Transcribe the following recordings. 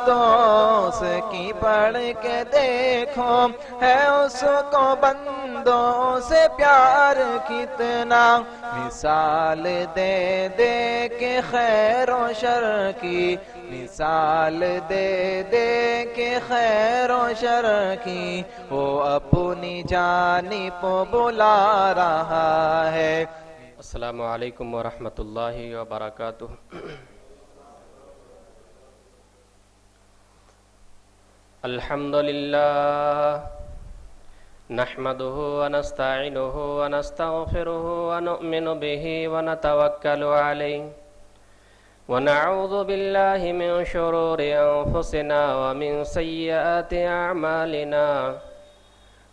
دوست کی پڑھ کے دیکھو ہے اس کو بندوں سے پیار کتنا، مثال دے دے کے خیر و شر کی، مثال دے دے کے خیر و شر کی، وہ اپنی جانب بلا رہا ہے۔ السلام علیکم ورحمۃ اللہ وبرکاتہ۔ الحمد للہ نحمده ونستعینه ونستغفره ونؤمن به ونتوکل علیہ ونعوذ باللہ من شرور انفسنا ومن سیئات اعمالنا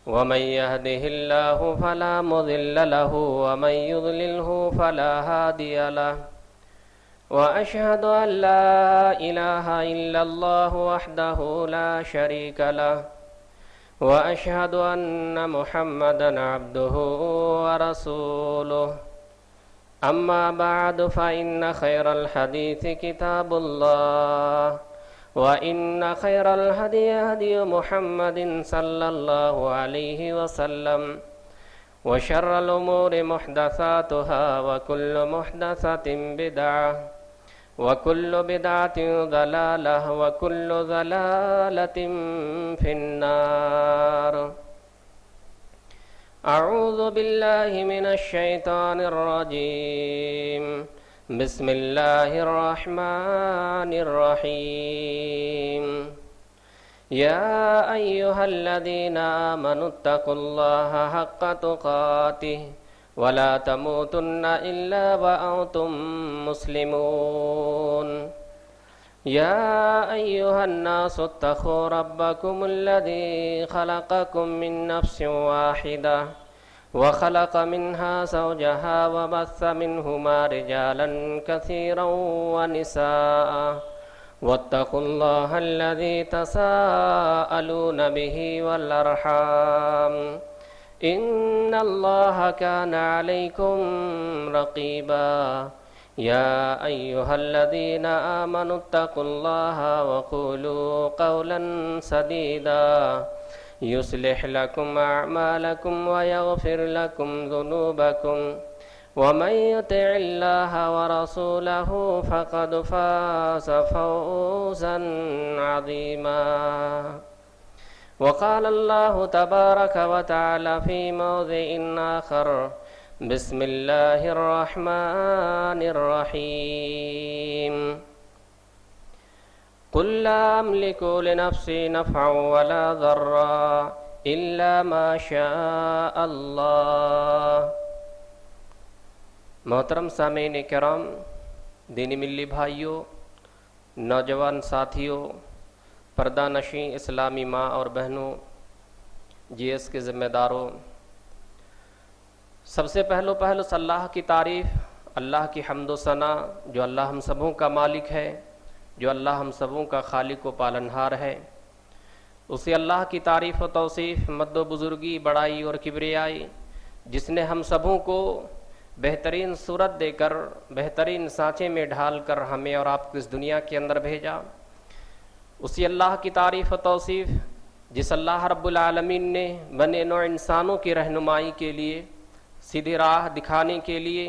ومن يهده الله فلا مضل له ومن يضلله فلا هادي له وأشهد أن لا إله إلا الله وحده لا شريك له وأشهد أن محمدا عبده ورسوله أما بعد فإن خير الحديث كتاب الله وإن خير الهدي هدي محمد صلى الله عليه وسلم وشر الأمور محدثاتها وكل محدثة بدعة وكل بدعة ضلالة وكل ضلالة في النار۔ أعوذ بالله من الشيطان الرجيم، بسم الله الرحمن الرحيم۔ يا أيها الذين آمنوا اتقوا الله حق تقاته ولا تموتن إلا وأنتم مسلمون۔ يا أيها الناس اتقوا ربكم الذي خلقكم من نفس واحدة وخلق منها زوجها وبث منهما رجالا كثيرا ونساء واتقوا الله الذي تساءلون به والأرحام إن الله كان عليكم رقيبا۔ يا أيها الذين آمنوا اتقوا الله وقولوا قولا سديدا يصلح لكم أعمالكم ويغفر لكم ذنوبكم ومن يطع الله ورسوله فقد فاز فوزا عظيما۔ وقال الله تبارك وتعالى في موضع آخر، بسم الله الرحمن الرحيم، قل لا أملك لنفسي نفعا ولا ضرا إلا ما شاء الله۔ محترم سامعین کرام، دینی ملی بھائیوں، نوجوان ساتھیوں، پردہ نشین اسلامی ماں اور بہنوں، جی ایس کے ذمہ داروں، سب سے پہلو اللہ کی تعریف، اللہ کی حمد و ثنا، جو اللہ ہم سبوں کا مالک ہے، جو اللہ ہم سبوں کا خالق و پالنہار ہے، اسی اللہ کی تعریف و توصیف، مد و بزرگی، بڑائی اور کبریائی، جس نے ہم سبوں کو بہترین صورت دے کر، بہترین سانچے میں ڈھال کر ہمیں اور آپ کو اس دنیا کے اندر بھیجا، اسی اللہ کی تعریف و توصیف جس اللہ رب العالمین نے بنے نوع انسانوں کی رہنمائی کے لیے، سیدھی راہ دکھانے کے لیے،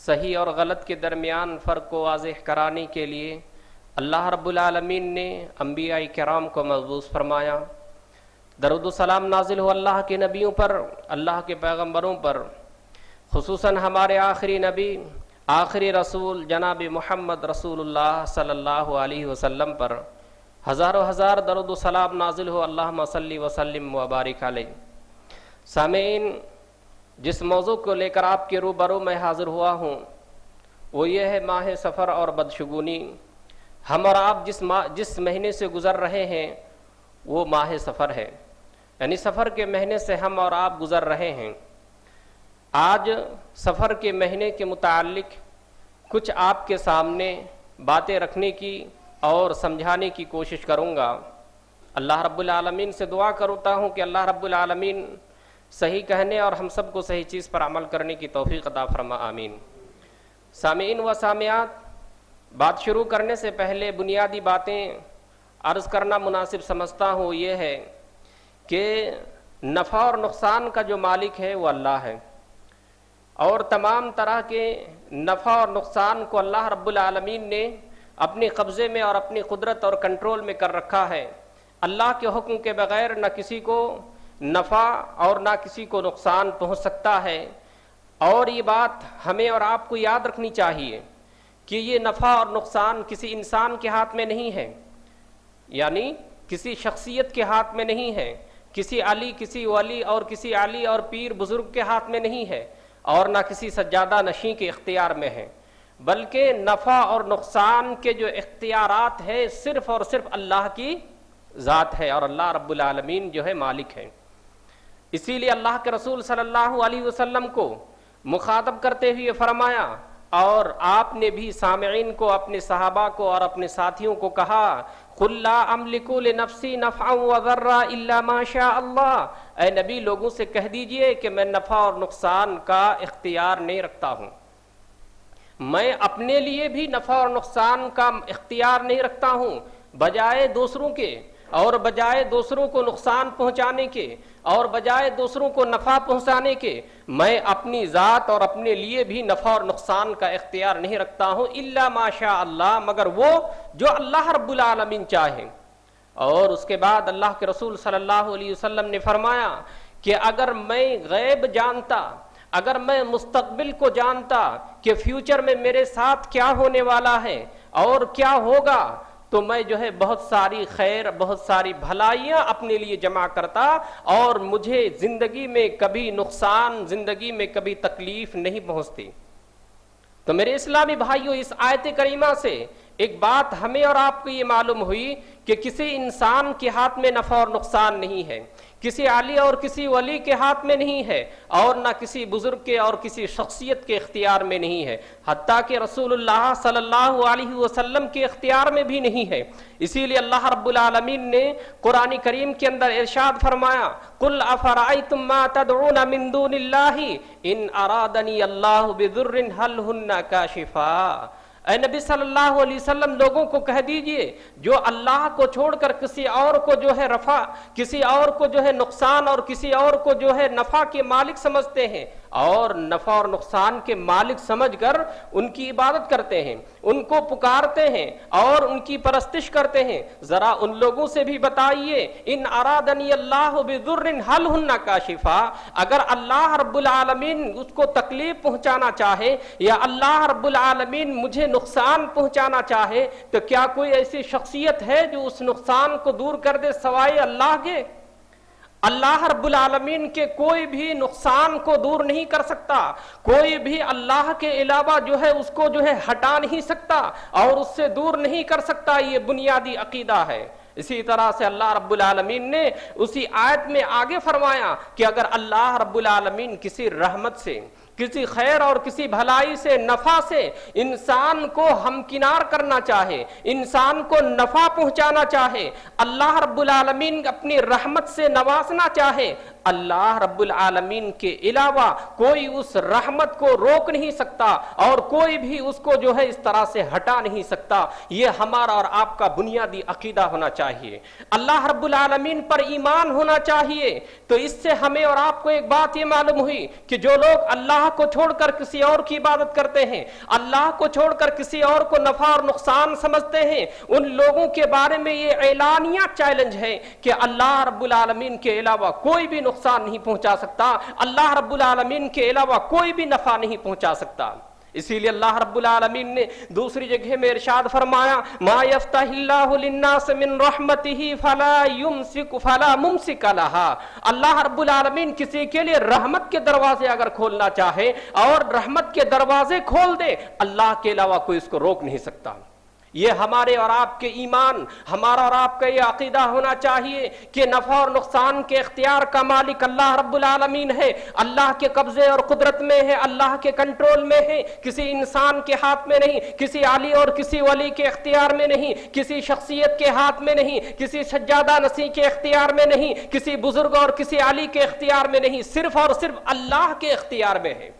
صحیح اور غلط کے درمیان فرق کو واضح کرانے کے لیے اللہ رب العالمین نے انبیاء کرام کو مبعوث فرمایا۔ درود و سلام نازل ہو اللہ کے نبیوں پر، اللہ کے پیغمبروں پر، خصوصاً ہمارے آخری نبی، آخری رسول جناب محمد رسول اللہ صلی اللہ علیہ وسلم پر ہزاروں ہزار درود و سلام نازل ہو، اللہم صلی وسلم وبارک علیہ۔ سامعین، جس موضوع کو لے کر آپ کے روبرو میں حاضر ہوا ہوں وہ یہ ہے ماہ سفر اور بدشگونی۔ ہم اور آپ جس مہینے سے گزر رہے ہیں وہ ماہ سفر ہے، یعنی سفر کے مہینے سے ہم اور آپ گزر رہے ہیں۔ آج سفر کے مہینے کے متعلق کچھ آپ کے سامنے باتیں رکھنے کی اور سمجھانے کی کوشش کروں گا۔ اللہ رب العالمین سے دعا کرتا ہوں کہ اللہ رب العالمین صحیح کہنے اور ہم سب کو صحیح چیز پر عمل کرنے کی توفیق عطا فرما، آمین۔ سامعین و سامعات، بات شروع کرنے سے پہلے بنیادی باتیں عرض کرنا مناسب سمجھتا ہوں یہ ہے کہ نفع اور نقصان کا جو مالک ہے وہ اللہ ہے، اور تمام طرح کے نفع اور نقصان کو اللہ رب العالمین نے اپنے قبضے میں اور اپنی قدرت اور کنٹرول میں کر رکھا ہے۔ اللہ کے حکم کے بغیر نہ کسی کو نفع اور نہ کسی کو نقصان پہنچ سکتا ہے، اور یہ بات ہمیں اور آپ کو یاد رکھنی چاہیے کہ یہ نفع اور نقصان کسی انسان کے ہاتھ میں نہیں ہے، یعنی کسی شخصیت کے ہاتھ میں نہیں ہے، کسی علی، کسی ولی اور کسی علی اور پیر بزرگ کے ہاتھ میں نہیں ہے، اور نہ کسی سجادہ نشین کے اختیار میں ہے، بلکہ نفع اور نقصان کے جو اختیارات ہے صرف اور صرف اللہ کی ذات ہے، اور اللہ رب العالمین جو ہے مالک ہے۔ اسی لیے اللہ کے رسول صلی اللہ علیہ وسلم کو مخاطب کرتے ہوئے فرمایا، اور آپ نے بھی سامعین کو، اپنے صحابہ کو اور اپنے ساتھیوں کو کہا، قُلْ لَا أَمْلِكُ لِنَفْسِي نَفْعًا وَضَرًّا إِلَّا مَا شَاءَ اللَّهُ، اے نبی لوگوں سے کہہ دیجئے کہ میں نفع اور نقصان کا اختیار نہیں رکھتا ہوں، میں اپنے لیے بھی نفع اور نقصان کا اختیار نہیں رکھتا ہوں، بجائے دوسروں کے اور بجائے دوسروں کو نقصان پہنچانے کے اور بجائے دوسروں کو نفع پہنچانے کے میں اپنی ذات اور اپنے لیے بھی نفع اور نقصان کا اختیار نہیں رکھتا ہوں، الا ما شاء اللہ، مگر وہ جو اللہ رب العالمین چاہے۔ اور اس کے بعد اللہ کے رسول صلی اللہ علیہ وسلم نے فرمایا کہ اگر میں غیب جانتا، اگر میں مستقبل کو جانتا کہ فیوچر میں میرے ساتھ کیا ہونے والا ہے اور کیا ہوگا، تو میں جو ہے بہت ساری خیر، بہت ساری بھلائیاں اپنے لیے جمع کرتا، اور مجھے زندگی میں کبھی نقصان، زندگی میں کبھی تکلیف نہیں پہنچتی۔ تو میرے اسلامی بھائیوں، اس آیت کریمہ سے ایک بات ہمیں اور آپ کو یہ معلوم ہوئی کہ کسی انسان کے ہاتھ میں نفع اور نقصان نہیں ہے، کسی علی اور کسی ولی کے ہاتھ میں نہیں ہے، اور نہ کسی بزرگ کے اور کسی شخصیت کے اختیار میں نہیں ہے، حتیٰ کہ رسول اللہ صلی اللہ علیہ وسلم کے اختیار میں بھی نہیں ہے۔ اسی لیے اللہ رب العالمین نے قرآن کریم کے اندر ارشاد فرمایا، قُلْ أَفَرَأَيْتُم مَّا تَدْعُونَ مِن دُونِ اللَّهِ إِنْ أَرَادَنِيَ اللَّهُ بِضُرٍّ هَلْ هُنَّ كَاشِفَاتٌ، اے نبی صلی اللہ علیہ وسلم لوگوں کو کہہ دیجئے جو اللہ کو چھوڑ کر کسی اور کو جو ہے رفع، کسی اور کو جو ہے نقصان اور کسی اور کو جو ہے نفع کے مالک سمجھتے ہیں، اور نفع اور نقصان کے مالک سمجھ کر ان کی عبادت کرتے ہیں، ان کو پکارتے ہیں اور ان کی پرستش کرتے ہیں، ذرا ان لوگوں سے بھی بتائیے، ان ارادنی اللہ بضر هل هن کاشفا، اگر اللہ رب العالمین اس کو تکلیف پہنچانا چاہے یا اللہ رب العالمین مجھے نقصان پہنچانا چاہے، تو کیا کوئی ایسی شخصیت ہے جو اس نقصان کو دور کر دے سوائے اللہ کے؟ اللہ رب العالمین کے کوئی بھی نقصان کو دور نہیں کر سکتا، کوئی بھی اللہ کے علاوہ جو ہے اس کو جو ہے ہٹا نہیں سکتا اور اس سے دور نہیں کر سکتا، یہ بنیادی عقیدہ ہے۔ اسی طرح سے اللہ رب العالمین نے اسی آیت میں آگے فرمایا کہ اگر اللہ رب العالمین کسی رحمت سے، کسی خیر اور کسی بھلائی سے، نفع سے انسان کو ہمکنار کرنا چاہے، انسان کو نفع پہنچانا چاہے، اللہ رب العالمین اپنی رحمت سے نوازنا چاہے، اللہ رب العالمین کے علاوہ کوئی اس رحمت کو روک نہیں سکتا اور کوئی بھی اس کو جو ہے اس طرح سے ہٹا نہیں سکتا۔ یہ ہمارا اور آپ کا بنیادی عقیدہ ہونا چاہیے، اللہ رب العالمین پر ایمان ہونا چاہیے۔ تو اس سے ہمیں اور آپ کو ایک بات یہ معلوم ہوئی کہ جو لوگ اللہ کو چھوڑ کر کسی اور کی عبادت کرتے ہیں، اللہ کو چھوڑ کر کسی اور کو نفع اور نقصان سمجھتے ہیں، ان لوگوں کے بارے میں یہ اعلانیہ چیلنج ہے کہ اللہ رب العالمین کے علاوہ کوئی بھی نقصان نہیں پہنچا سکتا، اللہ رب العالمین کے علاوہ کوئی بھی نفع نہیں پہنچا سکتا۔ اسی لیے اللہ رب العالمین نے دوسری جگہ میں ارشاد فرمایا، ما یفتح اللہ للناس من رحمتہ فلا ممسک لها، اللہ رب العالمین کسی کے لیے رحمت کے دروازے اگر کھولنا چاہے اور رحمت کے دروازے کھول دے، اللہ کے علاوہ کوئی اس کو روک نہیں سکتا۔ یہ ہمارے اور آپ کے ایمان، ہمارا اور آپ کا یہ عقیدہ ہونا چاہیے کہ نفع اور نقصان کے اختیار کا مالک اللہ رب العالمین ہے، اللہ کے قبضے اور قدرت میں ہے، اللہ کے کنٹرول میں ہے، کسی انسان کے ہاتھ میں نہیں، کسی علی اور کسی ولی کے اختیار میں نہیں، کسی شخصیت کے ہاتھ میں نہیں، کسی سجادہ نشین کے اختیار میں نہیں، کسی بزرگ اور کسی علی کے اختیار میں نہیں، صرف اور صرف اللہ کے اختیار میں ہے۔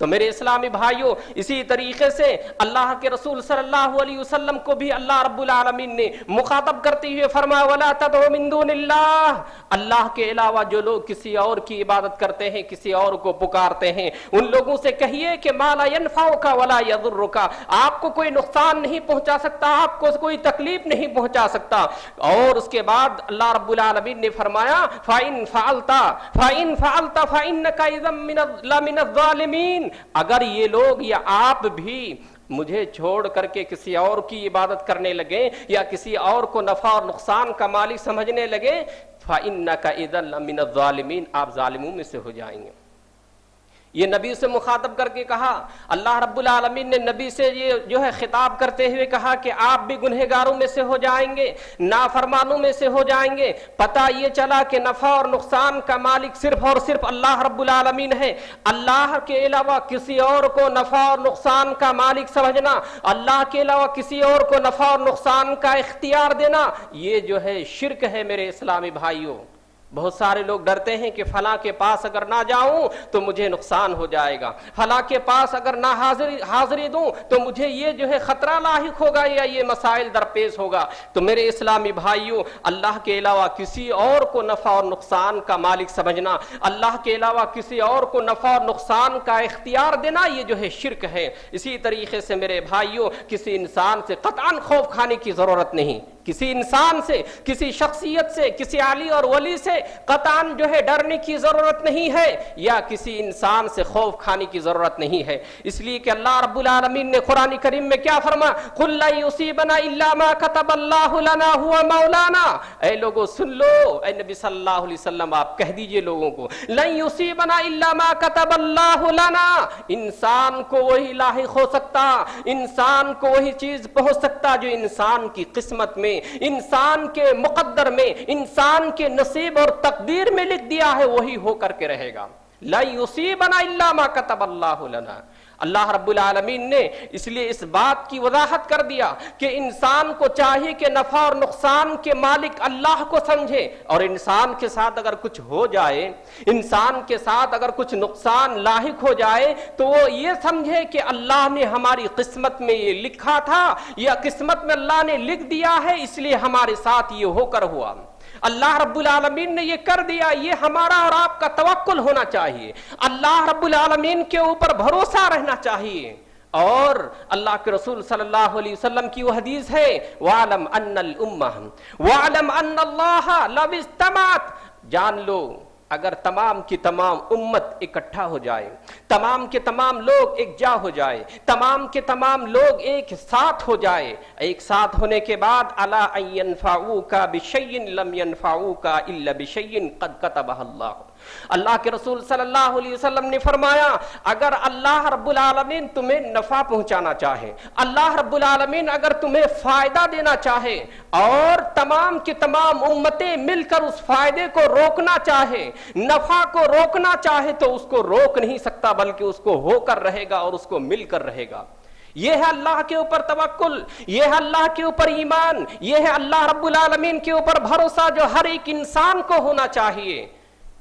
تو میرے اسلامی بھائیوں، اسی طریقے سے اللہ کے رسول صلی اللہ علیہ وسلم کو بھی اللہ رب العالمین نے مخاطب کرتے ہوئے فرمایا وَلَا تَدْعُوا مِن دُونِ اللَّهِ، اللہ کے علاوہ جو لوگ کسی اور کی عبادت کرتے ہیں، کسی اور کو پکارتے ہیں، ان لوگوں سے کہیے کہ مَا لَا يَنْفَعُكَ وَلَا يَضُرُّكَ، آپ کو کوئی نقصان نہیں پہنچا سکتا، آپ کو کوئی تکلیف نہیں پہنچا سکتا۔ اور اس کے بعد اللہ رب العالمین نے فرمایا فَإِن فَعَلْتَ فَإِنَّكَ إِذًا لَمِنَ الظَّالِمِينَ، اگر یہ لوگ یا آپ بھی مجھے چھوڑ کر کے کسی اور کی عبادت کرنے لگے یا کسی اور کو نفع اور نقصان کا مالک سمجھنے لگے، فَإِنَّكَ إِذًا لَمِنَ الظَّالِمِينَ، آپ ظالموں میں سے ہو جائیں گے۔ یہ نبی سے مخاطب کر کے کہا، اللہ رب العالمین نے نبی سے یہ جو ہے خطاب کرتے ہوئے کہا کہ آپ بھی گنہگاروں میں سے ہو جائیں گے، نافرمانوں میں سے ہو جائیں گے۔ پتہ یہ چلا کہ نفع اور نقصان کا مالک صرف اور صرف اللہ رب العالمین ہے۔ اللہ کے علاوہ کسی اور کو نفع اور نقصان کا مالک سمجھنا، اللہ کے علاوہ کسی اور کو نفع اور نقصان کا اختیار دینا، یہ جو ہے شرک ہے میرے اسلامی بھائیوں۔ بہت سارے لوگ ڈرتے ہیں کہ فلاں کے پاس اگر نہ جاؤں تو مجھے نقصان ہو جائے گا، فلاں کے پاس اگر نہ حاضری دوں تو مجھے یہ جو ہے خطرہ لاحق ہوگا یا یہ مسائل درپیش ہوگا۔ تو میرے اسلامی بھائیوں، اللہ کے علاوہ کسی اور کو نفع اور نقصان کا مالک سمجھنا، اللہ کے علاوہ کسی اور کو نفع اور نقصان کا اختیار دینا، یہ جو ہے شرک ہے۔ اسی طریقے سے میرے بھائیوں، کسی انسان سے قطعاً خوف کھانے کی ضرورت نہیں، کسی انسان سے، کسی شخصیت سے، کسی علی اور ولی سے قطعاً جو ہے ڈرنے کی ضرورت نہیں ہے، یا کسی انسان سے خوف کھانے کی ضرورت نہیں ہے، اس لیے کہ اللہ رب العالمین نے قرآن کریم میں کیا فرمایا، قُل لَن يُصِيبَنَا إِلَّا مَا كَتَبَ اللَّهُ لَنَا هُوَ مَوْلَانَا، اے لوگوں سن لو، اے نبی صلی اللہ علیہ وسلم آپ کہہ دیجئے لوگوں کو، لَن يُصِيبَنَا إِلَّا مَا كَتَبَ اللَّهُ لَنَا، انسان کو وہی لاحق ہو سکتا، انسان کو وہی چیز پہنچ سکتا جو انسان کی قسمت میں، انسان کے مقدر میں، انسان کے نصیب اور تقدیر میں لکھ دیا ہے، وہی ہو کر کے رہے گا۔ لا یصیبنا الا ما کتب اللہ لنا، اللہ رب العالمین نے اس لیے اس بات کی وضاحت کر دیا کہ انسان کو چاہیے کہ نفع اور نقصان کے مالک اللہ کو سمجھے، اور انسان کے ساتھ اگر کچھ ہو جائے، انسان کے ساتھ اگر کچھ نقصان لاحق ہو جائے تو وہ یہ سمجھے کہ اللہ نے ہماری قسمت میں یہ لکھا تھا یا قسمت میں اللہ نے لکھ دیا ہے، اس لیے ہمارے ساتھ یہ ہو کر ہوا، اللہ رب العالمین نے یہ کر دیا، یہ ہمارا اور آپ کا توکل ہونا چاہیے، اللہ رب العالمین کے اوپر بھروسہ رہنا چاہیے۔ اور اللہ کے رسول صلی اللہ علیہ وسلم کی وہ حدیث ہے وَعْلَمْ أَنَّ الْأُمَّةَ وَعْلَمْ أَنَّ اللَّهَ لَوِ اجْتَمَعَتْ، جان لو اگر تمام کی تمام امت اکٹھا ہو جائے، تمام کے تمام لوگ ایک جا ہو جائے، تمام کے تمام لوگ ایک ساتھ ہو جائے، ایک ساتھ ہونے کے بعد الا ان ينفعوك بشيء لم ينفعوك الا بشيء قد كتبه اللہ، اللہ کے رسول صلی اللہ علیہ وسلم نے فرمایا اگر اللہ رب العالمین تمہیں نفع پہنچانا چاہے، اللہ رب العالمین اگر تمہیں فائدہ دینا چاہے اور تمام کی تمام امتیں مل کر اس فائدے کو روکنا چاہے، نفع کو روکنا چاہے، تو اس کو روک نہیں سکتا بلکہ اس کو ہو کر رہے گا اور اس کو مل کر رہے گا۔ یہ ہے اللہ کے اوپر توکل، یہ ہے اللہ کے اوپر ایمان، یہ ہے اللہ رب العالمین کے اوپر بھروسہ جو ہر ایک انسان کو ہونا چاہیے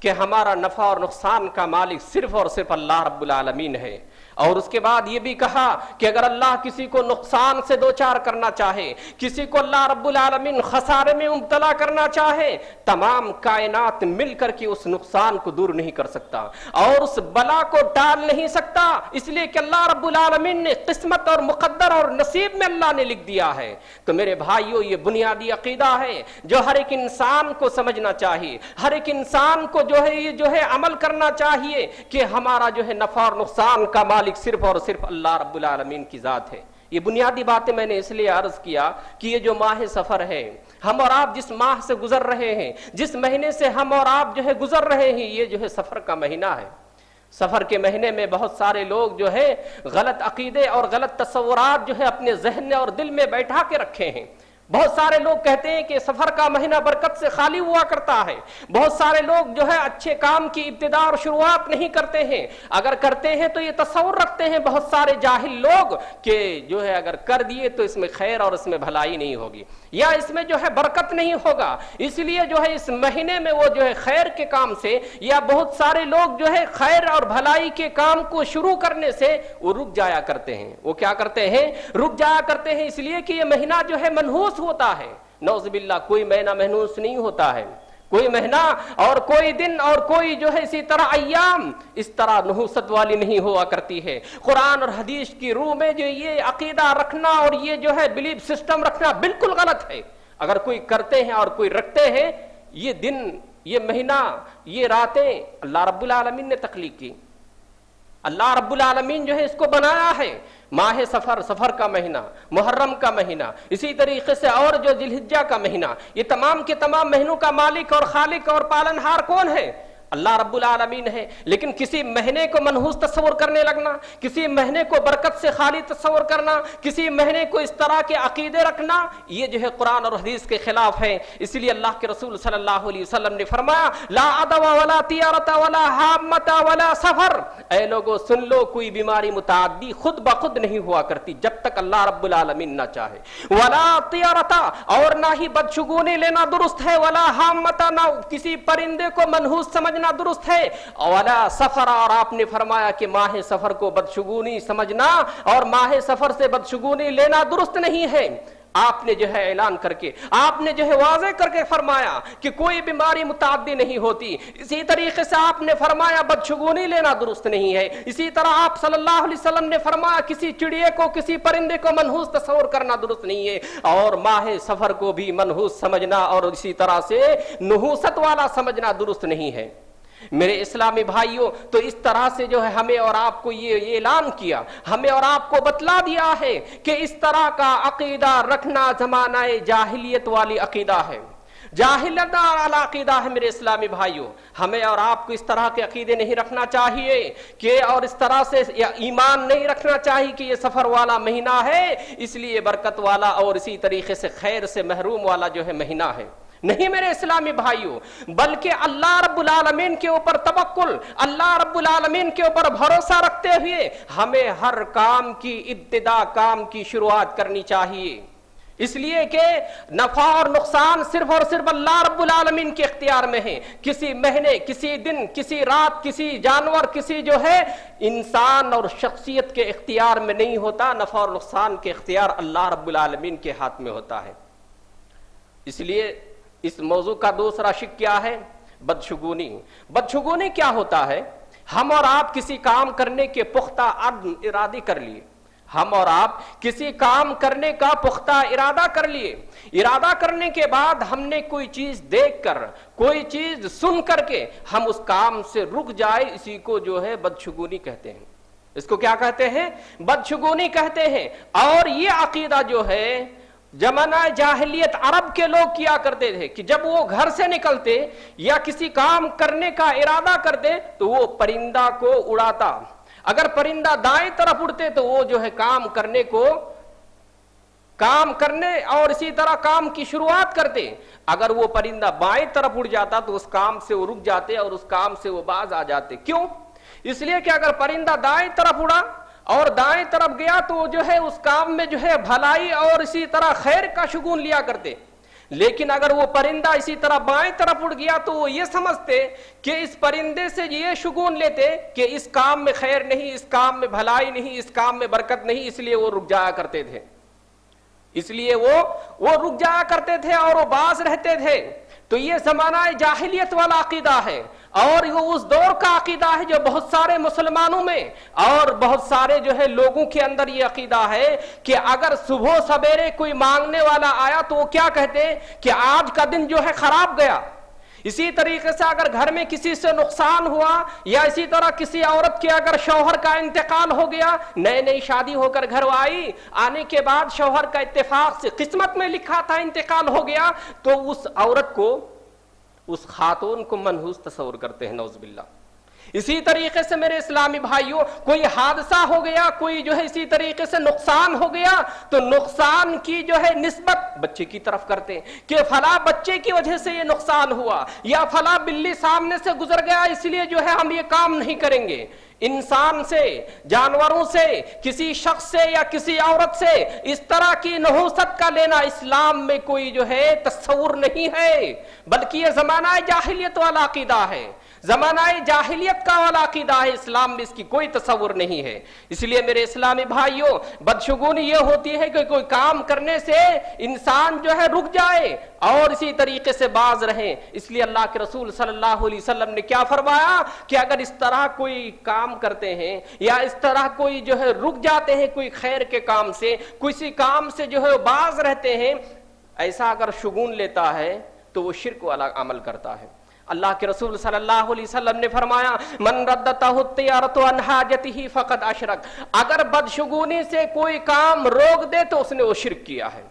کہ ہمارا نفع اور نقصان کا مالک صرف اور صرف اللہ رب العالمین ہے۔ اور اس کے بعد یہ بھی کہا کہ اگر اللہ کسی کو نقصان سے دوچار کرنا چاہے، کسی کو اللہ رب العالمین خسارے میں مبتلا کرنا چاہے، تمام کائنات مل کر کے اس نقصان کو دور نہیں کر سکتا اور اس بلا کو ٹال نہیں سکتا، اس لیے کہ اللہ رب العالمین نے قسمت اور مقدر اور نصیب میں اللہ نے لکھ دیا ہے۔ تو میرے بھائیوں، یہ بنیادی عقیدہ ہے جو ہر ایک انسان کو سمجھنا چاہیے، ہر ایک انسان کو جو ہے عمل کرنا چاہیے کہ ہمارا جو ہے نفع اور نقصان کا مالک صرف اور صرف اللہ رب العالمین کی ذات ہے۔ یہ بنیادی باتیں میں نے اس لیے عرض کیا کہ یہ جو ماہ سفر ہے، ہم اور آپ جس ماہ سے گزر رہے ہیں، جس مہینے سے ہم اور آپ جو ہے گزر رہے ہیں، یہ جو ہے سفر کا مہینہ ہے۔ سفر کے مہینے میں بہت سارے لوگ جو ہے غلط عقیدے اور غلط تصورات جو ہے اپنے ذہن اور دل میں بیٹھا کے رکھے ہیں۔ بہت سارے لوگ کہتے ہیں کہ سفر کا مہینہ برکت سے خالی ہوا کرتا ہے. بہت سارے لوگ جو ہے اچھے کام کی ابتدا اور شروعات نہیں کرتے ہیں. اگر کرتے ہیں تو یہ تصور رکھتے ہیں بہت سارے جاہل لوگ کہ جو ہے اگر کر دیے تو اس میں خیر اور اس میں بھلائی نہیں ہوگی, یا اس میں جو ہے برکت نہیں ہوگا, اس لیے جو ہے اس مہینے میں وہ جو ہے خیر کے کام سے, یا بہت سارے لوگ جو ہے خیر اور بھلائی کے کام کو شروع کرنے سے وہ رک جایا کرتے ہیں. وہ کیا کرتے ہیں؟ رک جایا کرتے ہیں, اس لیے کہ یہ مہینہ جو ہے منحوس ہوتا ہے. نعوذ باللہ, کوئی مہینہ منحوس نہیں ہوتا ہے. کوئی مہینہ اور کوئی دن اور کوئی جو ہے اسی طرح ایام اس طرح نحوست والی نہیں ہوا کرتی ہے. قرآن اور حدیث کی روح میں جو یہ عقیدہ رکھنا اور یہ جو ہے بلیف سسٹم رکھنا بالکل غلط ہے. اگر کوئی کرتے ہیں اور کوئی رکھتے ہیں, یہ دن, یہ مہینہ, یہ راتیں اللہ رب العالمین نے تخلیق کی. اللہ رب العالمین جو ہے اس کو بنایا ہے. ماہ سفر, سفر کا مہینہ, محرم کا مہینہ, اسی طریقے سے اور جو ذی الحجہ کا مہینہ, یہ تمام کے تمام مہینوں کا مالک اور خالق اور پالنہار کون ہے؟ اللہ رب العالمین ہے. لیکن کسی مہینے کو منحوس تصور کرنے لگنا, کسی مہینے کو برکت سے خالی تصور کرنا, کسی مہینے کو اس طرح کے عقیدے رکھنا, یہ جو ہے قرآن اور حدیث کے خلاف ہے. اس لیے اللہ کے رسول صلی اللہ علیہ وسلم نے فرمایا لا عدوى ولا طیارۃ ولا حامۃ ولا سفر. اے لوگو سن لو, کوئی بیماری متعدی خود بخود نہیں ہوا کرتی جب تک اللہ رب العالمین نہ چاہے. ولا طیارۃ, اور نہ ہی بدشگونی لینا درست ہے. ولا حامۃ, نہ کسی پرندے کو منحوس سمجھنا درست ہے. اولا سفر, اور آپ نے فرمایا کہ ماہ سفر کو بدشگونی سمجھنا اور ماہ سفر سے بدشگونی لینا درست نہیں ہے. آپ نے جو ہے اعلان کر کے, آپ نے جو ہے واضح کر کے فرمایا کہ کوئی بیماری متعدی نہیں ہوتی. اسی طریقے سے آپ نے فرمایا بدشگونی لینا درست نہیں ہے. اسی طرح آپ صلی اللہ علیہ وسلم نے فرمایا کسی چڑیے کو, کسی پرندے کو منحوس تصور کرنا درست نہیں ہے, اور ماہ سفر کو بھی منحوس سمجھنا اور اسی طرح سے نحوست والا سمجھنا درست نہیں ہے. میرے اسلامی بھائیوں, تو اس طرح سے جو ہے ہمیں اور آپ کو یہ اعلان کیا, ہمیں اور آپ کو بتلا دیا ہے کہ اس طرح کا عقیدہ رکھنا زمانہ جاہلیت والی عقیدہ ہے, جاہلیت والا عقیدہ ہے. میرے اسلامی بھائیوں, ہمیں اور آپ کو اس طرح کے عقیدے نہیں رکھنا چاہیے کہ, اور اس طرح سے ایمان نہیں رکھنا چاہیے کہ یہ سفر والا مہینہ ہے اس لیے برکت والا اور اسی طریقے سے خیر سے محروم والا جو ہے مہینہ ہے. نہیں میرے اسلامی بھائیوں, بلکہ اللہ رب العالمین کے اوپر توکل, اللہ رب العالمین کے اوپر بھروسہ رکھتے ہوئے ہمیں ہر کام کی ابتدا, کام کی شروعات کرنی چاہیے. اس لیے کہ نفع اور نقصان صرف اور صرف اللہ رب العالمین کے اختیار میں ہے. کسی مہینے, کسی دن, کسی رات, کسی جانور, کسی جو ہے انسان اور شخصیت کے اختیار میں نہیں ہوتا. نفع اور نقصان کے اختیار اللہ رب العالمین کے ہاتھ میں ہوتا ہے. اس لیے اس موضوع کا دوسرا شق کیا ہے؟ بدشگونی. بدشگونی کیا ہوتا ہے؟ ہم اور آپ کسی کام کرنے کے پختہ عزم ارادے کر لیے, ہم اور آپ کسی کام کرنے کا پختہ ارادہ کر لیے. ارادہ کرنے کے بعد ہم نے کوئی چیز دیکھ کر, کوئی چیز سن کر کے ہم اس کام سے رک جائے, اسی کو جو ہے بدشگونی کہتے ہیں. اس کو کیا کہتے ہیں؟ بدشگونی کہتے ہیں. اور یہ عقیدہ جو ہے زمانہ جاہلیت عرب کے لوگ کیا کرتے تھے کہ جب وہ گھر سے نکلتے یا کسی کام کرنے کا ارادہ کرتے تو وہ پرندہ کو اڑاتا. اگر پرندہ دائیں طرف اڑتے تو وہ جو ہے کام کرنے اور اسی طرح کام کی شروعات کرتے. اگر وہ پرندہ بائیں طرف اڑ جاتا تو اس کام سے وہ رک جاتے اور اس کام سے وہ باز آ جاتے. کیوں؟ اس لیے کہ اگر پرندہ دائیں طرف اڑا اور دائیں طرف گیا تو جو ہے اس کام میں جو ہے بھلائی اور اسی طرح خیر کا شگون لیا کرتے. لیکن اگر وہ پرندہ اسی طرح بائیں طرف اڑ گیا تو وہ یہ سمجھتے کہ اس پرندے سے یہ شگون لیتے کہ اس کام میں خیر نہیں, اس کام میں بھلائی نہیں, اس کام میں برکت نہیں, اس لیے وہ رک جایا کرتے تھے. اس لیے وہ رک جایا کرتے تھے اور وہ باز رہتے تھے. تو یہ زمانہ جاہلیت والا عقیدہ ہے, اور یہ اس دور کا عقیدہ ہے جو بہت سارے مسلمانوں میں اور بہت سارے جو ہے لوگوں کے اندر یہ عقیدہ ہے کہ اگر صبح سویرے کوئی مانگنے والا آیا تو وہ کیا کہتے کہ آج کا دن جو ہے خراب گیا. اسی طریقے سے اگر گھر میں کسی سے نقصان ہوا یا اسی طرح کسی عورت کے اگر شوہر کا انتقال ہو گیا, نئے نئی شادی ہو کر گھر آئی, آنے کے بعد شوہر کا اتفاق سے قسمت میں لکھا تھا انتقال ہو گیا, تو اس عورت کو, اس خاتون کو منحوس تصور کرتے ہیں. نعوذ باللہ. اسی طریقے سے میرے اسلامی بھائیوں کوئی حادثہ ہو گیا, کوئی جو ہے اسی طریقے سے نقصان ہو گیا, تو نقصان کی جو ہے نسبت بچے کی طرف کرتے ہیں کہ فلاں بچے کی وجہ سے یہ نقصان ہوا, یا فلاں بلی سامنے سے گزر گیا اس لیے جو ہے ہم یہ کام نہیں کریں گے. انسان سے, جانوروں سے, کسی شخص سے یا کسی عورت سے اس طرح کی نحوست کا لینا اسلام میں کوئی جو ہے تصور نہیں ہے, بلکہ یہ زمانہ جاہلیت والا عقیدہ ہے, زمانہ جاہلیت کا والا عقیدہ ہے. اسلام میں اس کی کوئی تصور نہیں ہے. اس لیے میرے اسلامی بھائیوں بدشگونی یہ ہوتی ہے کہ کوئی کام کرنے سے انسان جو ہے رک جائے اور اسی طریقے سے باز رہے. اس لیے اللہ کے رسول صلی اللہ علیہ وسلم نے کیا فرمایا کہ اگر اس طرح کوئی کام کرتے ہیں یا اس طرح کوئی جو ہے رک جاتے ہیں کوئی خیر کے کام سے, کسی کام سے جو ہے باز رہتے ہیں, ایسا اگر شگون لیتا ہے تو وہ شرک والا عمل کرتا ہے. اللہ کے رسول صلی اللہ علیہ وسلم نے فرمایا من ردتہ الطیارۃ عن حاجتہ فقد اشرک, اگر بدشگونی سے کوئی کام روک دے تو اس نے وہ شرک کیا ہے.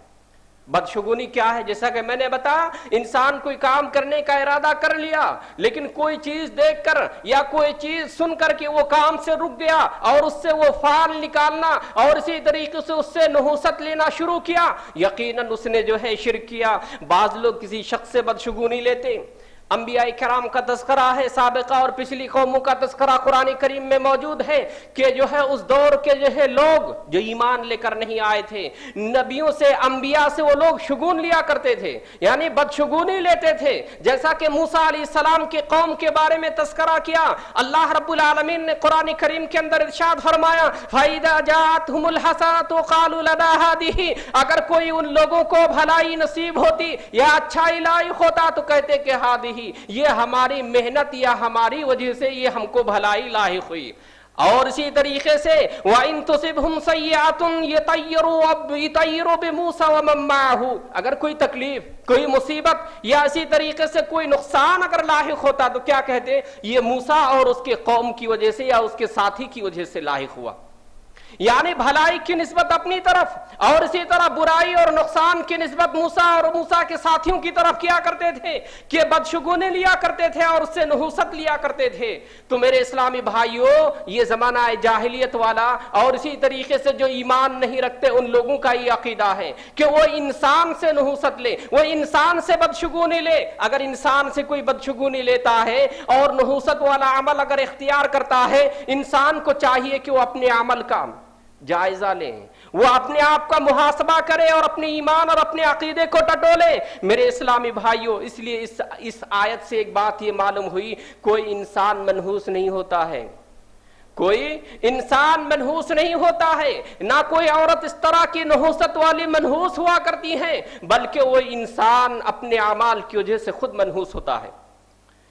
بدشگونی کیا ہے؟ جیسا کہ میں نے بتایا, انسان کوئی کام کرنے کا ارادہ کر لیا لیکن کوئی چیز دیکھ کر یا کوئی چیز سن کر کے وہ کام سے رک گیا اور اس سے وہ فعل نکالنا اور اسی طریقے سے اس سے نحوست لینا شروع کیا, یقیناً اس نے جو ہے شرک کیا. بعض لوگ کسی شخص سے بدشگونی لیتے, انبیاء کرام کا تذکرہ ہے, سابقہ اور پچھلی قوموں کا تذکرہ قرآن کریم میں موجود ہے کہ جو ہے اس دور کے جو ہے لوگ جو ایمان لے کر نہیں آئے تھے, نبیوں سے انبیاء سے وہ لوگ شگون لیا کرتے تھے, یعنی بدشگونی لیتے تھے. جیسا کہ موسیٰ علیہ السلام کی قوم کے بارے میں تذکرہ کیا, اللہ رب العالمین نے قرآن کریم کے اندر ارشاد فرمایا فَإِذَا جَاءَتْهُمُ الْحَسَنَةُ قَالُوا لَنَا هَٰذِهِ, اگر کوئی ان لوگوں کو بھلائی نصیب ہوتی یا اچھائی لاحق ہوتا تو کہتے کہ ہادی, یہ ہماری محنت یا ہماری وجہ سے یہ ہم کو بھلائی لاحق ہوئی. اور اسی طریقے سے وَإِن تُصِبْهُمْ سَيِّئَةٌ يُطَيِّرُوا بِمُوسَىٰ وَمَن مَّعَهُ, اگر کوئی تکلیف, کوئی مصیبت یا اسی طریقے سے کوئی نقصان اگر لاحق ہوتا تو کیا کہتے, یہ موسیٰ اور اس کے قوم کی وجہ سے یا اس کے ساتھی کی وجہ سے لاحق ہوا. یعنی بھلائی کی نسبت اپنی طرف اور اسی طرح برائی اور نقصان کی نسبت موسیٰ اور موسیٰ کے ساتھیوں کی طرف کیا کرتے تھے کہ بدشگونی لیا کرتے تھے اور اس سے نحوست لیا کرتے تھے. تو میرے اسلامی بھائیوں یہ زمانہ جاہلیت والا اور اسی طریقے سے جو ایمان نہیں رکھتے ان لوگوں کا یہ عقیدہ ہے کہ وہ انسان سے نحوست لے, وہ انسان سے بدشگونی لے. اگر انسان سے کوئی بدشگونی لیتا ہے اور نحوست والا عمل اگر اختیار کرتا ہے, انسان کو چاہیے کہ وہ اپنے عمل کا جائزہ لیں, وہ اپنے آپ کا محاسبہ کرے اور اپنے ایمان اور اپنے عقیدے کو ٹٹولے. میرے اسلامی بھائیوں اس لیے اس آیت سے ایک بات یہ معلوم ہوئی, کوئی انسان منحوس نہیں ہوتا ہے, کوئی انسان منحوس نہیں ہوتا ہے, نہ کوئی عورت اس طرح کی نحوست والی منحوس ہوا کرتی ہے, بلکہ وہ انسان اپنے اعمال کی وجہ سے خود منحوس ہوتا ہے.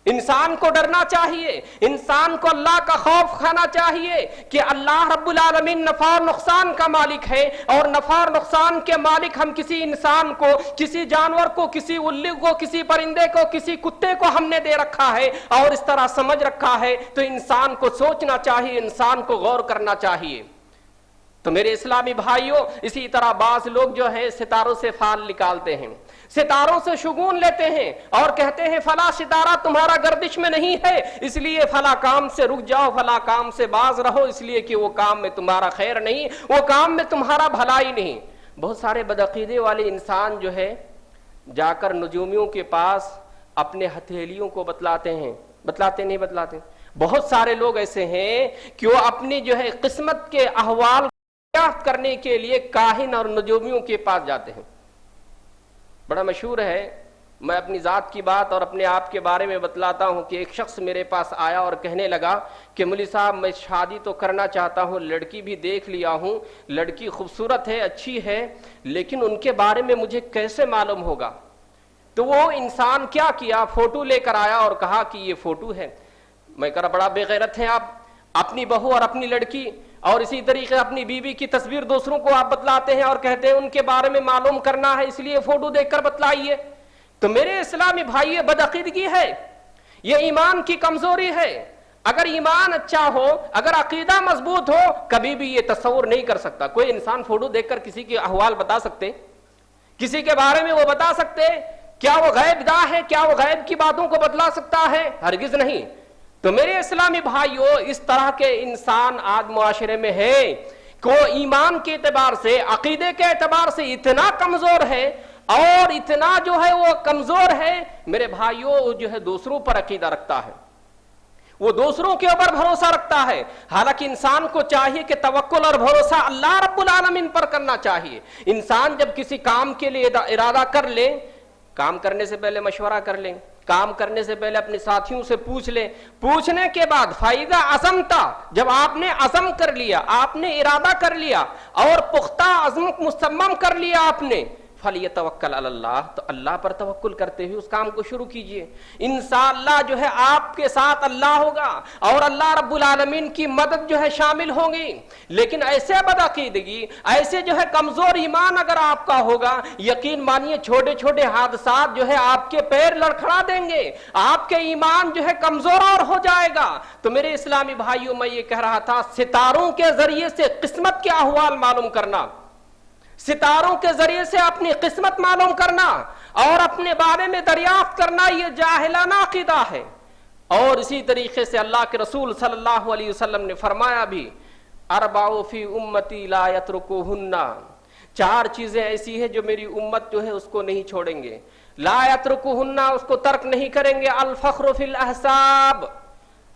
انسان کو ڈرنا چاہیے, انسان کو اللہ کا خوف کھانا چاہیے کہ اللہ رب العالمین نفع اور نقصان کا مالک ہے, اور نفع اور نقصان کے مالک ہم کسی انسان کو, کسی جانور کو, کسی الو کو, کسی پرندے کو, کسی کتے کو ہم نے دے رکھا ہے اور اس طرح سمجھ رکھا ہے. تو انسان کو سوچنا چاہیے, انسان کو غور کرنا چاہیے. تو میرے اسلامی بھائیوں اسی طرح بعض لوگ جو ہے ستاروں سے فال نکالتے ہیں, ستاروں سے شگون لیتے ہیں اور کہتے ہیں فلاں ستارہ تمہارا گردش میں نہیں ہے اس لیے فلاں کام سے رک جاؤ, فلاں کام سے باز رہو, اس لیے کہ وہ کام میں تمہارا خیر نہیں, وہ کام میں تمہارا بھلائی نہیں. بہت سارے بدعقیدے والے انسان جو ہے جا کر نجومیوں کے پاس اپنے ہتھیلیوں کو بتلاتے ہیں, بتلاتے نہیں بتلاتے. بہت سارے لوگ ایسے ہیں کہ وہ اپنی جو ہے قسمت کے احوال کرنے کے لیے کاہن اور نجومیوں کے پاس جاتے ہیں. بڑا مشہور ہے, میں اپنی ذات کی بات اور اپنے آپ کے بارے میں بتلاتا ہوں کہ ایک شخص میرے پاس آیا اور کہنے لگا کہ مولوی صاحب میں شادی تو کرنا چاہتا ہوں, لڑکی بھی دیکھ لیا ہوں, لڑکی خوبصورت ہے, اچھی ہے, لیکن ان کے بارے میں مجھے کیسے معلوم ہوگا. تو وہ انسان کیا کیا, فوٹو لے کر آیا اور کہا کہ یہ فوٹو ہے. میں کہا بڑا بے غیرت ہیں آپ, اپنی بہو اور اپنی لڑکی اور اسی طریقے اپنی بیوی کی تصویر دوسروں کو آپ بتلاتے ہیں اور کہتے ہیں ان کے بارے میں معلوم کرنا ہے اس لیے فوٹو دیکھ کر بتلائیے. تو میرے اسلامی بھائی یہ بدعقیدگی ہے, یہ ایمان کی کمزوری ہے. اگر ایمان اچھا ہو, اگر عقیدہ مضبوط ہو, کبھی بھی یہ تصور نہیں کر سکتا. کوئی انسان فوٹو دیکھ کر کسی کے احوال بتا سکتے, کسی کے بارے میں وہ بتا سکتے, کیا وہ غیب داں ہے, کیا وہ غیب کی باتوں کو بتلا سکتا ہے؟ ہرگز نہیں. تو میرے اسلامی بھائیوں، اس طرح کے انسان آج معاشرے میں ہے کہ وہ ایمان کے اعتبار سے، عقیدے کے اعتبار سے اتنا کمزور ہے، اور اتنا جو ہے وہ کمزور ہے میرے بھائیوں، جو ہے دوسروں پر عقیدہ رکھتا ہے، وہ دوسروں کے اوپر بھروسہ رکھتا ہے۔ حالانکہ انسان کو چاہیے کہ توکل اور بھروسہ اللہ رب العالمین پر کرنا چاہیے۔ انسان جب کسی کام کے لیے ارادہ کر لے، کام کرنے سے پہلے مشورہ کر لیں، کام کرنے سے پہلے اپنے ساتھیوں سے پوچھ لیں، پوچھنے کے بعد فائدہ عزم تھا، جب آپ نے عزم کر لیا، آپ نے ارادہ کر لیا اور پختہ عزم مصمم کر لیا آپ نے، فَلْيَتَوَكَّلْ عَلَى اللَّهِ، تو اللہ پر توکل کرتے ہوئے اس کام کو شروع کیجئے۔ انشاءاللہ جو ہے آپ کے ساتھ اللہ ہوگا اور اللہ رب العالمین کی مدد جو ہے شامل ہوگی۔ لیکن ایسے بدعقیدگی، ایسے جو ہے کمزور ایمان اگر آپ کا ہوگا، یقین مانیے چھوٹے چھوٹے حادثات جو ہے آپ کے پیر لڑکھڑا دیں گے، آپ کے ایمان جو ہے کمزور اور ہو جائے گا۔ تو میرے اسلامی بھائیوں، میں یہ کہہ رہا تھا، ستاروں کے ذریعے سے قسمت کے احوال معلوم کرنا، ستاروں کے ذریعے سے اپنی قسمت معلوم کرنا اور اپنے بارے میں دریافت کرنا، یہ جاہلانہ عقیدہ ہے۔ اور اسی طریقے سے اللہ کے رسول صلی اللہ علیہ وسلم نے فرمایا بھی، اربع فی امتی لا یترکوہن، چار چیزیں ایسی ہیں جو میری امت جو ہے اس کو نہیں چھوڑیں گے، لا یترکوہن، اس کو ترک نہیں کریں گے، الفخر فی الاحساب،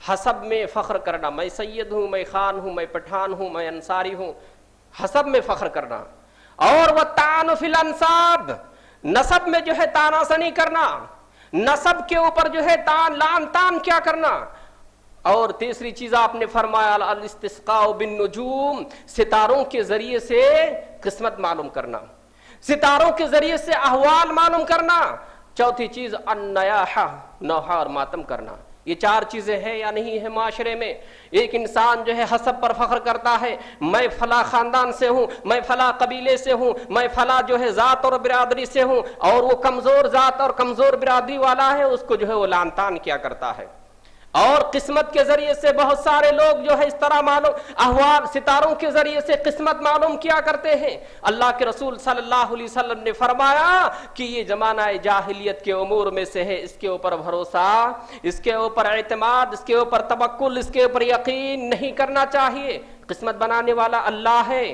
حسب میں فخر کرنا، میں سید ہوں، میں خان ہوں، میں پٹھان ہوں، میں انصاری ہوں، حسب میں فخر کرنا، اور والطعن فی الانساب، نسب میں جو ہے تاناسنی کرنا، نسب کے اوپر جو ہے لعن تان کیا کرنا، اور تیسری چیز آپ نے فرمایا الاستسقاء بالنجوم، ستاروں کے ذریعے سے قسمت معلوم کرنا، ستاروں کے ذریعے سے احوال معلوم کرنا، چوتھی چیز النیاحہ، نوحہ اور ماتم کرنا۔ یہ چار چیزیں ہیں یا نہیں ہے معاشرے میں؟ ایک انسان جو ہے حسب پر فخر کرتا ہے، میں فلاں خاندان سے ہوں، میں فلاں قبیلے سے ہوں، میں فلاں جو ہے ذات اور برادری سے ہوں، اور وہ کمزور ذات اور کمزور برادری والا ہے، اس کو جو ہے وہ لعن طعن کیا کرتا ہے۔ اور قسمت کے ذریعے سے بہت سارے لوگ جو ہے اس طرح معلوم احوال، ستاروں کے ذریعے سے قسمت معلوم کیا کرتے ہیں۔ اللہ کے رسول صلی اللہ علیہ وسلم نے فرمایا کہ یہ زمانہ جاہلیت کے امور میں سے ہے، اس کے اوپر بھروسہ، اس کے اوپر اعتماد، اس کے اوپر توکل، اس کے اوپر یقین نہیں کرنا چاہیے۔ قسمت بنانے والا اللہ ہے،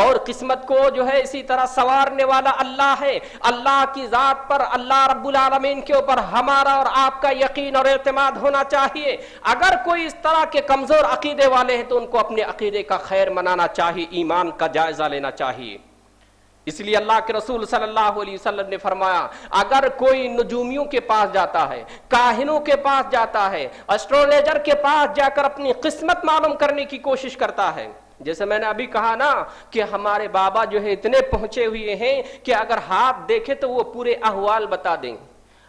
اور قسمت کو جو ہے اسی طرح سنوارنے والا اللہ ہے۔ اللہ کی ذات پر، اللہ رب العالمین کے اوپر ہمارا اور آپ کا یقین اور اعتماد ہونا چاہیے۔ اگر کوئی اس طرح کے کمزور عقیدے والے ہیں تو ان کو اپنے عقیدے کا خیر منانا چاہیے، ایمان کا جائزہ لینا چاہیے۔ اس لیے اللہ کے رسول صلی اللہ علیہ وسلم نے فرمایا، اگر کوئی نجومیوں کے پاس جاتا ہے، کاہنوں کے پاس جاتا ہے، اسٹرولوجر کے پاس جا کر اپنی قسمت معلوم کرنے کی کوشش کرتا ہے، جیسے میں نے ابھی کہا نا کہ ہمارے بابا جو ہے اتنے پہنچے ہوئے ہیں کہ اگر ہاتھ دیکھے تو وہ پورے احوال بتا دیں،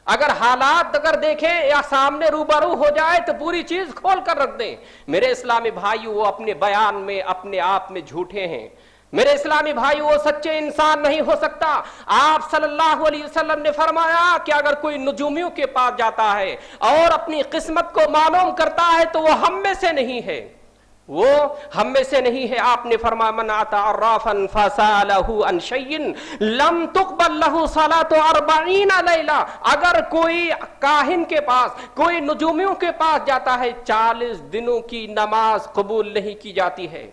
اگر حالات اگر دیکھیں یا سامنے روبرو ہو جائے تو پوری چیز کھول کر رکھ دیں۔ میرے اسلامی بھائیو، وہ اپنے بیان میں اپنے آپ میں جھوٹے ہیں۔ میرے اسلامی بھائی، وہ سچے انسان نہیں ہو سکتا۔ آپ صلی اللہ علیہ وسلم نے فرمایا کہ اگر کوئی نجومیوں کے پاس جاتا ہے اور اپنی قسمت کو معلوم کرتا ہے تو وہ ہم میں سے نہیں ہے، وہ ہم میں سے نہیں ہے۔ آپ نے فرمایا، من اتی عرافا فسالہ عن شیء لم تقبل له صلاۃ 40 لیلہ، اگر کوئی کاہن کے پاس، کوئی نجومیوں کے پاس جاتا ہے، 40 دنوں کی نماز قبول نہیں کی جاتی ہے۔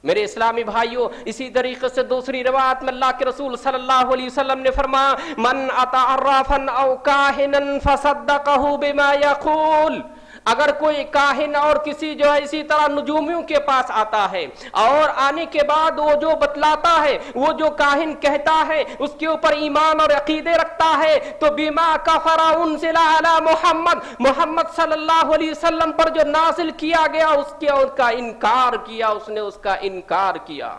میرے اسلامی بھائیوں، اسی طریقے سے دوسری روایت میں اللہ کے رسول صلی اللہ علیہ وسلم نے فرمایا، من اتی عرافا او کاہنا فصدقہ بما یقول، اگر کوئی کاہن اور کسی جو ہے اسی طرح نجومیوں کے پاس آتا ہے اور آنے کے بعد وہ جو بتلاتا ہے، وہ جو کاہن کہتا ہے اس کے اوپر ایمان اور عقیدے رکھتا ہے، تو بما کفر انزل علی محمد، محمد صلی اللہ علیہ وسلم پر جو نازل کیا گیا اس کا انکار کیا، اس نے اس کا انکار کیا۔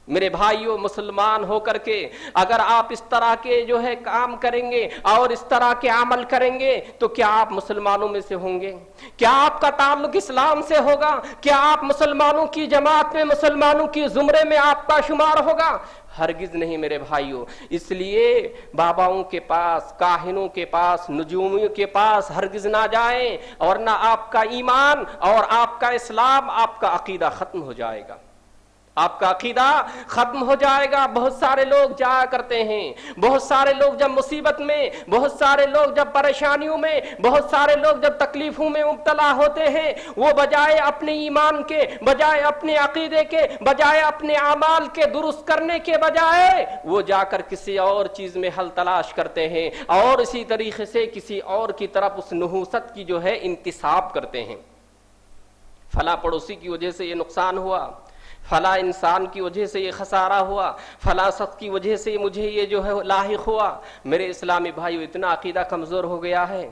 میرے بھائیوں، مسلمان ہو کر کے اگر آپ اس طرح کے جو ہے کام کریں گے اور اس طرح کے عمل کریں گے تو کیا آپ مسلمانوں میں سے ہوں گے؟ کیا آپ کا تعلق اسلام سے ہوگا؟ کیا آپ مسلمانوں کی جماعت میں، مسلمانوں کی زمرے میں آپ کا شمار ہوگا؟ ہرگز نہیں میرے بھائیوں۔ اس لیے باباؤں کے پاس، کاہنوں کے پاس، نجومیوں کے پاس ہرگز نہ جائیں، ورنہ آپ کا ایمان اور آپ کا اسلام، آپ کا عقیدہ ختم ہو جائے گا۔ آپ کا عقیدہ ختم ہو جائے گا. بہت سارے لوگ جایا کرتے ہیں, بہت سارے لوگ جب مصیبت میں, بہت سارے لوگ جب پریشانیوں میں, بہت سارے لوگ جب تکلیفوں میں مبتلا ہوتے ہیں, وہ بجائے اپنے ایمان کے, بجائے اپنے عقیدے کے, بجائے اپنے اعمال کے درست کرنے کے بجائے وہ جا کر کسی اور چیز میں حل تلاش کرتے ہیں, اور اسی طریقے سے کسی اور کی طرف اس نحوست کی جو ہے انتساب کرتے ہیں. فلاں پڑوسی کی وجہ سے یہ نقصان ہوا, فلاں انسان کی وجہ سے یہ خسارہ ہوا, فلاں شخص کی وجہ سے مجھے یہ جو ہے لاحق ہوا. میرے اسلامی بھائیو, اتنا عقیدہ کمزور ہو گیا ہے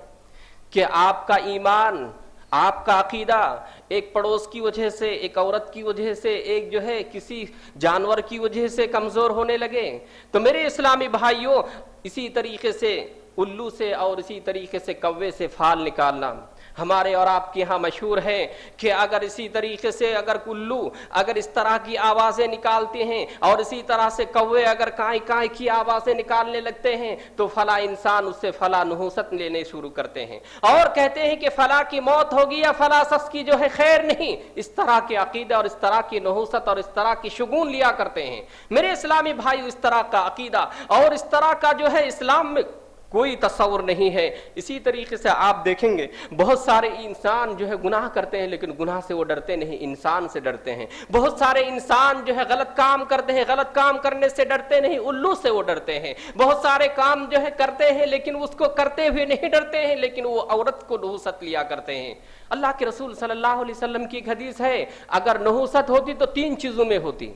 کہ آپ کا ایمان, آپ کا عقیدہ ایک پڑوس کی وجہ سے, ایک عورت کی وجہ سے, ایک جو ہے کسی جانور کی وجہ سے کمزور ہونے لگے. تو میرے اسلامی بھائیو, اسی طریقے سے الو سے اور اسی طریقے سے کوے سے فال نکالنا ہمارے اور آپ کے یہاں مشہور ہے کہ اگر اسی طریقے سے اگر الو اگر اس طرح کی آوازیں نکالتے ہیں اور اسی طرح سے کوے اگر کائیں کائیں کی آوازیں نکالنے لگتے ہیں تو فلاں انسان اس سے فلاں نحوست لینے شروع کرتے ہیں اور کہتے ہیں کہ فلاں کی موت ہوگی یا فلاں شخص کی جو ہے خیر نہیں. اس طرح کے عقیدہ اور اس طرح کی نحوست اور اس طرح کی شگون لیا کرتے ہیں. میرے اسلامی بھائی, اس طرح کا عقیدہ اور اس طرح کا جو ہے اسلام میں کوئی تصور نہیں ہے. اسی طریقے سے آپ دیکھیں گے بہت سارے انسان جو ہے گناہ کرتے ہیں لیکن گناہ سے وہ ڈرتے نہیں, انسان سے ڈرتے ہیں. بہت سارے انسان جو ہے غلط کام کرتے ہیں, غلط کام کرنے سے ڈرتے نہیں, الو سے وہ ڈرتے ہیں. بہت سارے کام جو ہے کرتے ہیں لیکن اس کو کرتے ہوئے نہیں ڈرتے ہیں, لیکن وہ عورت کو نحوست لیا کرتے ہیں. اللہ کے رسول صلی اللہ علیہ وسلم کی ایک حدیث ہے, اگر نحوست ہوتی تو 3 چیزوں میں ہوتی.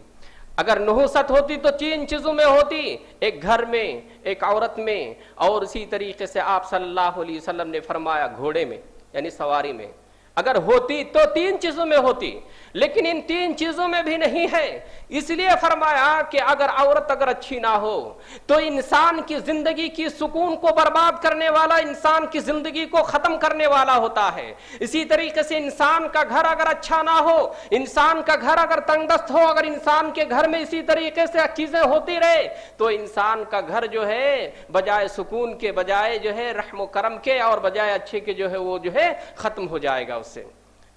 اگر نحوست ہوتی تو 3 چیزوں میں ہوتی, ایک گھر میں, ایک عورت میں, اور اسی طریقے سے آپ صلی اللہ علیہ وسلم نے فرمایا گھوڑے میں یعنی سواری میں. اگر ہوتی تو 3 چیزوں میں ہوتی, لیکن ان 3 چیزوں میں بھی نہیں ہے. اس لیے فرمایا کہ اگر عورت اگر اچھی نہ ہو تو انسان کی زندگی کی سکون کو برباد کرنے والا, انسان کی زندگی کو ختم کرنے والا ہوتا ہے. اسی طریقے سے انسان کا گھر اگر اچھا نہ ہو, انسان کا گھر اگر تنگ دست ہو, اگر انسان کے گھر میں اسی طریقے سے چیزیں ہوتی رہے تو انسان کا گھر جو ہے بجائے سکون کے, بجائے جو ہے رحم و کرم کے اور بجائے اچھے کے جو ہے وہ جو ہے ختم ہو جائے گا اس سے.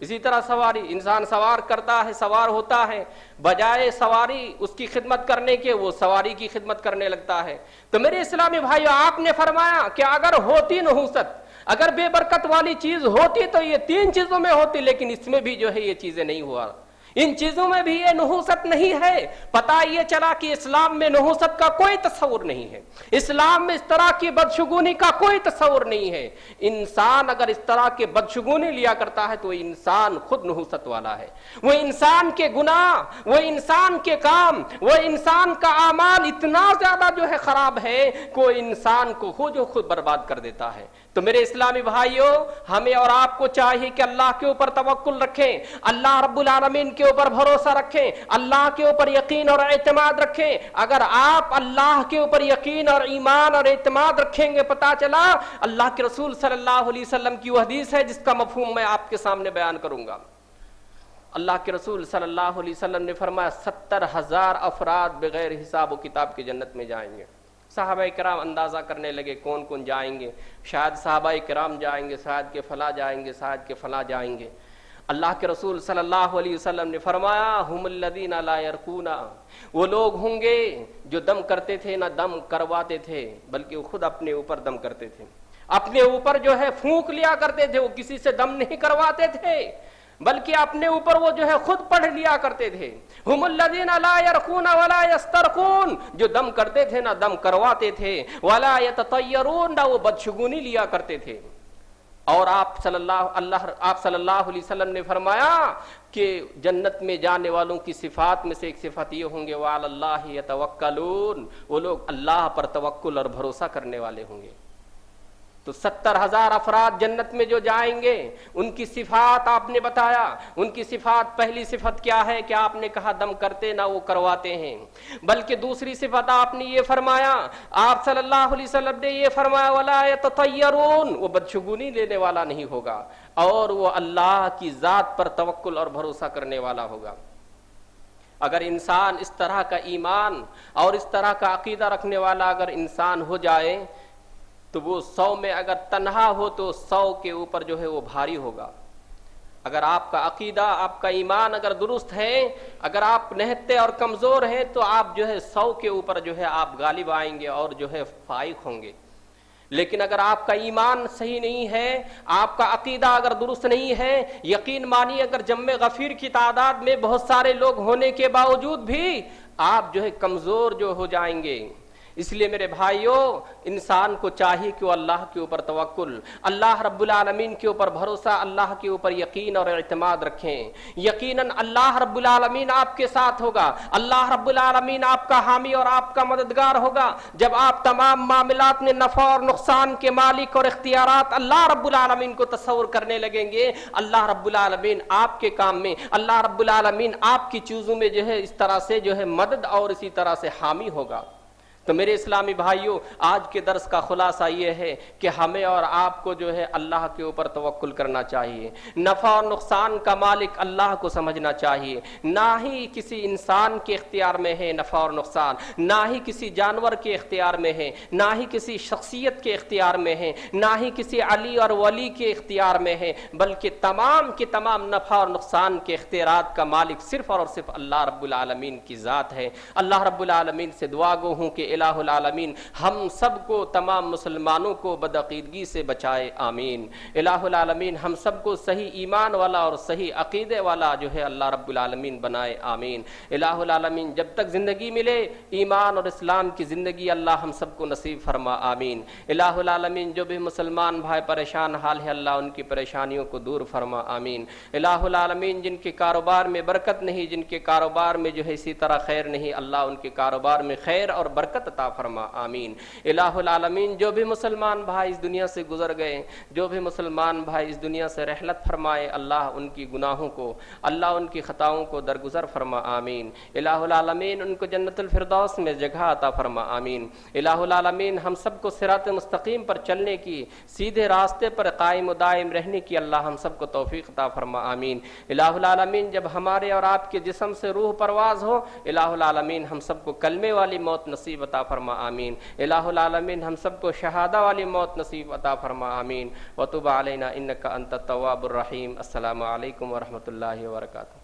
اسی طرح سواری, انسان سوار کرتا ہے, سوار ہوتا ہے, بجائے سواری اس کی خدمت کرنے کے وہ سواری کی خدمت کرنے لگتا ہے. تو میرے اسلامی بھائیو, آپ نے فرمایا کہ اگر ہوتی نحوست, اگر بے برکت والی چیز ہوتی تو یہ 3 چیزوں میں ہوتی, لیکن اس میں بھی جو ہے یہ چیزیں نہیں ہوا, ان چیزوں میں بھی یہ نحوست نہیں ہے. پتہ یہ چلا کہ اسلام میں نحوست کا کوئی تصور نہیں ہے, اسلام میں اس طرح کی بدشگونی کا کوئی تصور نہیں ہے. انسان اگر اس طرح کے بدشگونی لیا کرتا ہے تو انسان خود نحوست والا ہے. وہ انسان کے گناہ, وہ انسان کے کام, وہ انسان کا اعمال اتنا زیادہ جو ہے خراب ہے کہ انسان کو خود برباد کر دیتا ہے. تو میرے اسلامی بھائیوں, ہمیں اور آپ کو چاہیے کہ اللہ کے اوپر توکل رکھیں, اللہ رب العالمین کے اوپر بھروسہ رکھیں, اللہ کے اوپر یقین اور اعتماد رکھیں. اگر آپ اللہ کے اوپر یقین اور ایمان اور اعتماد رکھیں گے, پتہ چلا اللہ کے رسول صلی اللہ علیہ وسلم کی وہ حدیث ہے جس کا مفہوم میں آپ کے سامنے بیان کروں گا. اللہ کے رسول صلی اللہ علیہ وسلم نے فرمایا 70,000 افراد بغیر حساب و کتاب کی جنت میں جائیں گے. صحابہ کرام اندازہ کرنے لگے کون کون جائیں گے. شاید صحابہ کرام جائیں گے, شاید کہ فلاں جائیں گے, شاید کہ فلاں جائیں گے. اللہ کے رسول صلی اللہ علیہ وسلم نے فرمایا ہم الذین لا یرقون, وہ لوگ ہوں گے جو دم کرتے تھے, نہ دم کرواتے تھے بلکہ وہ خود اپنے اوپر دم کرتے تھے, اپنے اوپر جو ہے پھونک لیا کرتے تھے. وہ کسی سے دم نہیں کرواتے تھے بلکہ اپنے اوپر وہ جو ہے خود پڑھ لیا کرتے تھے. ہم الذین لا یرقون ولا یسترقون, جو دم کرتے تھے نہ دم کرواتے تھے, ولا یتطیرون, نہ وہ بدشگونی لیا کرتے تھے. اور آپ صلی اللہ علیہ وسلم نے فرمایا کہ جنت میں جانے والوں کی صفات میں سے ایک صفت یہ ہوں گے وعلی اللہ یتوکلون, وہ لوگ اللہ پر توکل اور بھروسہ کرنے والے ہوں گے. تو 70,000 افراد جنت میں جو جائیں گے ان کی صفات آپ نے بتایا. ان کی صفات, پہلی صفت کیا ہے کہ آپ نے کہا دم کرتے نہ وہ کرواتے ہیں, بلکہ دوسری صفت آپ نے یہ فرمایا, آپ صلی اللہ علیہ وسلم نے یہ فرمایا ولا یتطیرون, وہ بدشگونی لینے والا نہیں ہوگا اور وہ اللہ کی ذات پر توکل اور بھروسہ کرنے والا ہوگا. اگر انسان اس طرح کا ایمان اور اس طرح کا عقیدہ رکھنے والا اگر انسان ہو جائے تو وہ 100 میں اگر تنہا ہو تو 100 کے اوپر جو ہے وہ بھاری ہوگا. اگر آپ کا عقیدہ، آپ کا ایمان اگر درست ہے، اگر آپ نہتے اور کمزور ہیں تو آپ جو ہے 100 کے اوپر جو ہے آپ غالب آئیں گے اور جو ہے فائق ہوں گے. لیکن اگر آپ کا ایمان صحیح نہیں ہے، آپ کا عقیدہ اگر درست نہیں ہے، یقین مانیے اگر جمع غفیر کی تعداد میں بہت سارے لوگ ہونے کے باوجود بھی آپ جو ہے کمزور جو ہو جائیں گے. اس لیے میرے بھائیوں، انسان کو چاہیے کہ وہ اللہ کے اوپر توکل، اللہ رب العالمین کے اوپر بھروسہ، اللہ کے اوپر یقین اور اعتماد رکھیں. یقیناً اللہ رب العالمین آپ کے ساتھ ہوگا، اللہ رب العالمین آپ کا حامی اور آپ کا مددگار ہوگا. جب آپ تمام معاملات میں نفع اور نقصان کے مالک اور اختیارات اللہ رب العالمین کو تصور کرنے لگیں گے، اللہ رب العالمین آپ کے کام میں، اللہ رب العالمین آپ کی چیزوں میں جو ہے اس طرح سے جو ہے مدد اور اسی طرح سے حامی ہوگا. تو میرے اسلامی بھائیوں، آج کے درس کا خلاصہ یہ ہے کہ ہمیں اور آپ کو جو ہے اللہ کے اوپر توکل کرنا چاہیے. نفع اور نقصان کا مالک اللہ کو سمجھنا چاہیے. نہ ہی کسی انسان کے اختیار میں ہے نفع اور نقصان، نہ ہی کسی جانور کے اختیار میں ہے، نہ ہی کسی شخصیت کے اختیار میں ہے، نہ ہی کسی علی اور ولی کے اختیار میں ہے، بلکہ تمام کے تمام نفع اور نقصان کے اختیارات کا مالک صرف اور صرف اللہ رب العالمین کی ذات ہے. اللہ رب العالمین سے دعا گو ہوں کہ الہ العالمین ہم سب کو، تمام مسلمانوں کو بدعقیدگی سے بچائے. آمین. الہ العالمین ہم سب کو صحیح ایمان والا اور صحیح عقیدے والا جو ہے اللہ رب العالمین بنائے. آمین. الہ العالمین جب تک زندگی ملے ایمان اور اسلام کی زندگی اللہ ہم سب کو نصیب فرما. آمین. الہ العالمین جو بھی مسلمان بھائی پریشان حال ہے اللہ ان کی پریشانیوں کو دور فرما. آمین. الہ العالمین جن کے کاروبار میں برکت نہیں، جن کے کاروبار میں جو ہے اسی طرح خیر نہیں، اللہ ان کے کاروبار میں خیر اور برکت عطا فرما. آمین. الہ العالمین جو بھی مسلمان بھائی اس دنیا سے گزر گئے، جو بھی مسلمان بھائی اس دنیا سے رحلت فرمائے، اللہ ان کی گناہوں کو، اللہ ان کی خطاؤں کو درگزر فرما. آمین. الہ العالمین ان کو جنت الفردوس میں جگہ عطا فرما. آمین. الہ العالمین ہم سب کو صراط مستقیم پر چلنے کی، سیدھے راستے پر قائم و دائم رہنے کی اللہ ہم سب کو توفیق عطا فرما. آمین. الہ العالمین جب ہمارے اور آپ کے جسم سے روح پرواز ہو، الہ العالمین ہم سب کو کلمے والی موت نصیب عطا فرما. آمین. الہ العالمین ہم سب کو شہادہ والی موت نصیب عطا فرما. آمین. وتب علینا انک انت التواب الرحیم. السلام علیکم ورحمۃ اللہ وبرکاتہ.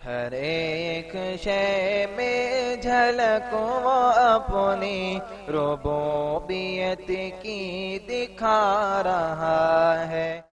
ہر ایک شے میں جھلک وہ اپنی ربوبیت کی دکھا رہا ہے.